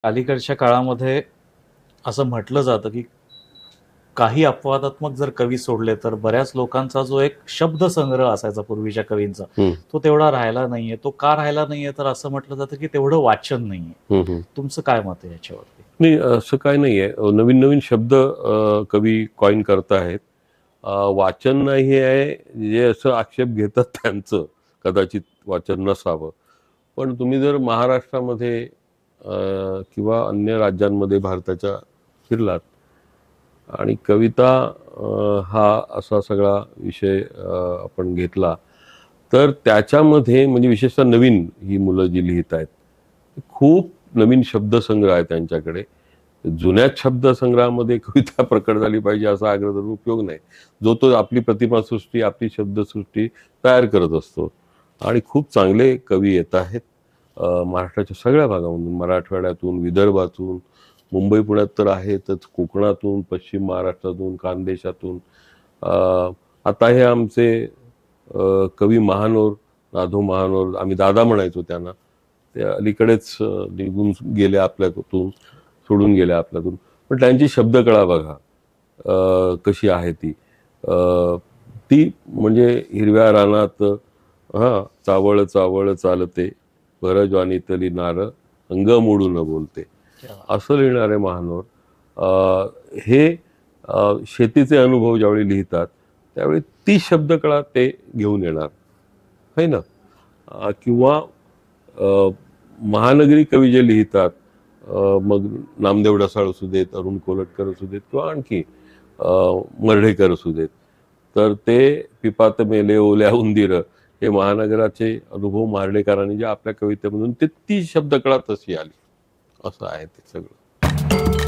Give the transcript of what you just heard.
अलीकडच्या काळामध्ये असं म्हटलं जातं, की काही अपवादात्मक जर कवी सोडले, तर बऱ्याच लोकांचा जो एक शब्दसंग्रह असायचा पूर्वीच्या कवींचा, हं, तो तेवढा राहिला नाहीये. तो का राहिला नाहीये, तर असं म्हटलं जातं, की तेवढं वाचन नाहीये. हं, हं. तुमचं काय मत आहे याच्यावरती? नाही, असं काही नाहीये. नवीन-नवीन शब्द कवी कॉइन करताहेत. वाचन नाही आहे, जे असं आक्षेप घेतात त्यांचं कदाचित वाचन नसावं. पण तुम्ही जर महाराष्ट्रामध्ये किंवा अन्य राज्यांमध्ये भारताच्या फिरलात आणि कविता हा असा सगळा विषय आपण घेतला, तर त्याच्यामध्ये म्हणजे विशेषतः नवीन ही मुलं जी लिहित आहेत, खूप नवीन शब्दसंग्रह आहे त्यांच्याकडे. जुन्याच शब्दसंग्रहामध्ये कविता प्रकट झाली पाहिजे असा आग्रह धरून उपयोग नाही. जो तो आपली प्रतिमासृष्टी, आपली शब्दसृष्टी तयार करत असतो आणि खूप चांगले कवी येत आहेत. महाराष्ट्राच्या सगळ्या भागामधून, मराठवाड्यातून, विदर्भातून, मुंबई पुण्यात तर आहेतच, कोकणातून, पश्चिम महाराष्ट्रातून, खानदेशातून. अ, आता हे आमचे कवी महानोर, नाधो महानोर, आम्ही दादा म्हणायचो त्यांना. ते अलीकडेच निघून गेले आपल्यातून, सोडून गेले आपल्यातून. पण त्यांची शब्दकळा बघा कशी आहे ती. ती म्हणजे हिरव्या रानात हां, चावळ चावळ चालते, भर ज्वानीतली नार, अंग मोडून बोलते. क्या बात. असं लिहिणारे महानोर हे शेतीचे अनुभव ज्यावेळी लिहितात, त्यावेळी ती शब्दकळा ते घेऊन येणार, है ना? किंवा महानगरी कवी जे लिहितात, मग नामदेव ढसाळ असू देत, अरुण कोलटकर असू देत किंवा आणखी मर्ढेकर असू देत, तर ते पिपात मेले ओल्या उंदीर हे महानगराचे अनुभव मार्डेकरांनी जे आपल्या कवितेमधून ती शब्दकळा तशी आली. असं आहे ते सगळं.